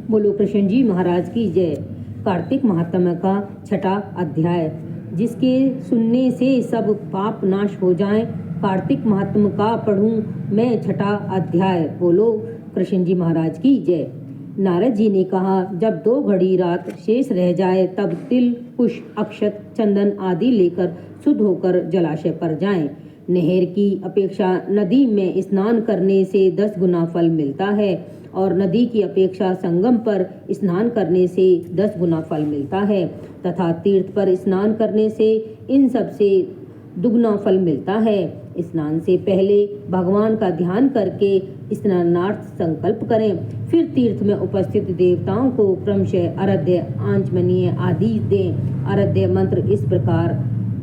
बोलो कृष्ण जी महाराज की जय। कार्तिक महात्म्य का छठा अध्याय, जिसके सुनने से सब पाप नाश हो जाएं। कार्तिक महात्म्य का पढ़ूं मैं छठा अध्याय। बोलो कृष्ण जी महाराज की जय। नारद जी ने कहा, जब 2 घड़ी रात शेष रह जाए तब तिल, कुश, अक्षत, चंदन आदि लेकर शुद्ध होकर जलाशय पर जाएं। नहर की अपेक्षा नदी में स्नान करने से 10 गुना फल मिलता है और नदी की अपेक्षा संगम पर स्नान करने से 10 गुना फल मिलता है तथा तीर्थ पर स्नान करने से इन सब से दुगना फल मिलता है। स्नान से पहले भगवान का ध्यान करके स्नानार्थ संकल्प करें, फिर तीर्थ में उपस्थित देवताओं को क्रमशः आराध्य, आचमनीय आदि दें। आराध्य मंत्र इस प्रकार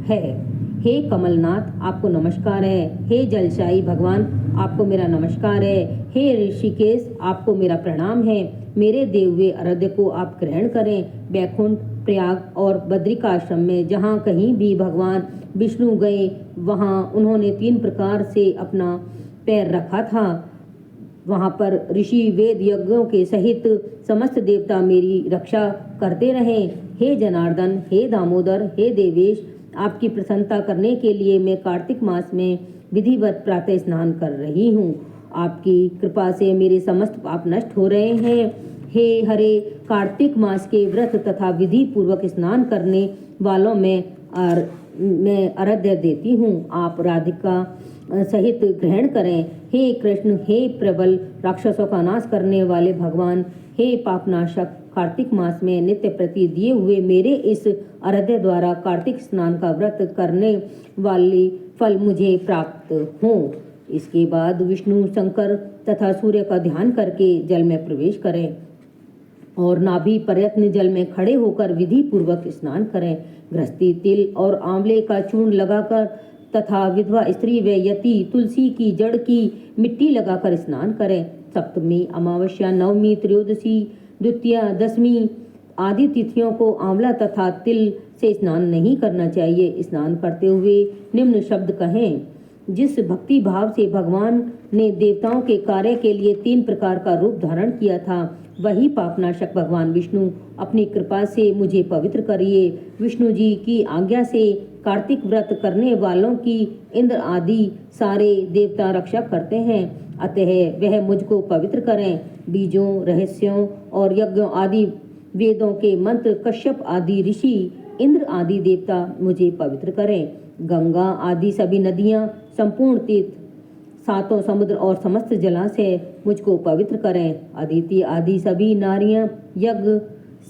है। हे कमलनाथ, आपको नमस्कार है। हे जलशाही भगवान, आपको मेरा नमस्कार है। हे ऋषिकेश, आपको मेरा प्रणाम है। मेरे दिए हुए आराध्य को आप ग्रहण करें। बैकुंठ, प्रयाग और बद्रिकाश्रम में जहाँ कहीं भी भगवान विष्णु गए वहाँ उन्होंने 3 प्रकार से अपना पैर रखा था। वहाँ पर ऋषि वेद यज्ञों के सहित समस्त देवता मेरी रक्षा करते रहे। हे जनार्दन, हे दामोदर, हे देवेश, आपकी प्रसन्नता करने के लिए मैं कार्तिक मास में विधिवत प्रातः स्नान कर रही हूँ। आपकी कृपा से मेरे समस्त पाप नष्ट हो रहे हैं। हे हरे, कार्तिक मास के व्रत तथा विधि पूर्वक स्नान करने वालों में मैं आराध्य देती हूँ। आप राधिका सहित ग्रहण करें। हे कृष्ण, हे प्रबल राक्षसों का नाश करने वाले भगवान, हे पापनाशक, कार्तिक मास में नित्य प्रति दिए हुए मेरे इस आराध्य द्वारा कार्तिक स्नान का व्रत करने वाली फल मुझे प्राप्त हो। इसके बाद विष्णु, शंकर तथा सूर्य का ध्यान करके जल में प्रवेश करें और नाभि पर्यंत जल में खड़े होकर विधि पूर्वक स्नान करें। गृहस्थी तिल और आंवले का चूर्ण लगाकर तथा विधवा स्त्री व यति तुलसी की जड़ की मिट्टी लगाकर स्नान करें। सप्तमी, अमावस्या, नवमी, त्रयोदशी, द्वितीया, दशमी आदि तिथियों को आंवला तथा तिल से स्नान नहीं करना चाहिए। स्नान करते हुए निम्न शब्द कहें। जिस भक्ति भाव से भगवान ने देवताओं के कार्य के लिए 3 प्रकार का रूप धारण किया था, वही पापनाशक भगवान विष्णु अपनी कृपा से मुझे पवित्र करिए। विष्णु जी की आज्ञा से कार्तिक व्रत करने वालों की इंद्र आदि सारे देवता रक्षा करते हैं, अतः वह मुझको पवित्र करें। बीजों, रहस्यों और यज्ञों आदि वेदों के मंत्र कश्यप आदि ऋषि, इंद्र आदि देवता मुझे पवित्र करें। गंगा आदि सभी नदियाँ, संपूर्ण तीर्थ, 7 समुद्र और समस्त जलाशय मुझको पवित्र करें। अदिति आदि सभी नारियां, यज्ञ,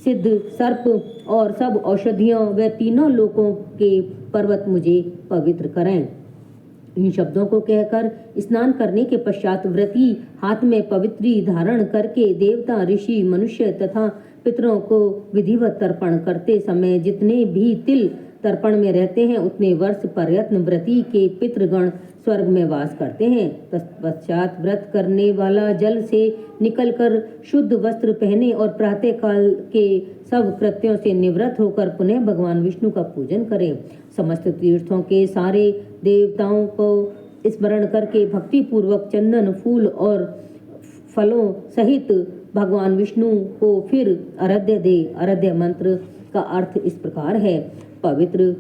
सिद्ध, सर्प और सब औषधियों व 3 लोकों के पर्वत मुझे पवित्र करें। इन शब्दों को कहकर स्नान करने के पश्चात व्रती हाथ में पवित्री धारण करके देवता, ऋषि, मनुष्य तथा पितरों को विधिवत तर्पण करते समय जितने भी तिल तर्पण में रहते हैं उतने वर्ष पर्यंत व्रती के पितृगण स्वर्ग में वास करते हैं। तत्पश्चात व्रत करने वाला जल से निकलकर शुद्ध वस्त्र पहने और प्रातः काल के सब कृत्यों से निवृत्त होकर पुनः भगवान विष्णु का पूजन करें। समस्त तीर्थों के सारे देवताओं को स्मरण करके भक्ति पूर्वक चंदन, फूल और फलों सहित भगवान विष्णु को फिर आराध्य दे। आराध्य मंत्र का अर्थ इस प्रकार है। पवित्र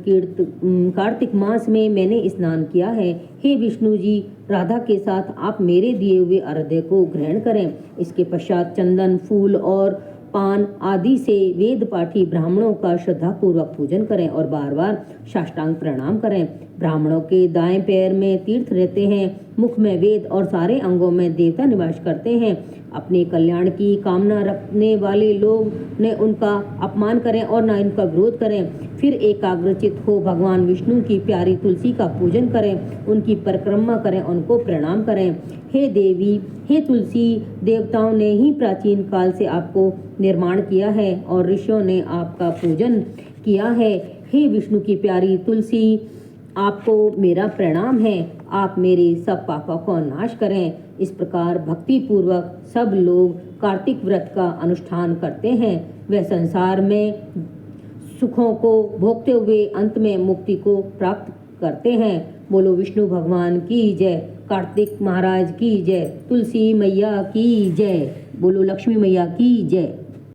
कार्तिक मास में मैंने स्नान किया है। हे विष्णु जी, राधा के साथ आप मेरे दिए हुए आराध्य को ग्रहण करें। इसके पश्चात चंदन, फूल और पान आदि से वेद पाठी ब्राह्मणों का श्रद्धा पूर्वक पूजन करें और बार बार साष्टांग प्रणाम करें। ब्राह्मणों के दाएं पैर में तीर्थ रहते हैं, मुख में वेद और सारे अंगों में देवता निवास करते हैं। अपने कल्याण की कामना रखने वाले लोग न उनका अपमान करें और न इनका विरोध करें। फिर एकाग्रचित हो भगवान विष्णु की प्यारी तुलसी का पूजन करें, उनकी परिक्रमा करें, उनको प्रणाम करें। हे देवी, हे तुलसी, देवताओं ने ही प्राचीन काल से आपको निर्माण किया है और ऋषियों ने आपका पूजन किया है। हे विष्णु की प्यारी तुलसी, आपको मेरा प्रणाम है। आप मेरे सब पापों को नाश करें। इस प्रकार भक्ति पूर्वक सब लोग कार्तिक व्रत का अनुष्ठान करते हैं। वह संसार में सुखों को भोगते हुए अंत में मुक्ति को प्राप्त करते हैं। बोलो विष्णु भगवान की जय, कार्तिक महाराज की जय, तुलसी मैया की जय, बोलो लक्ष्मी मैया की जय।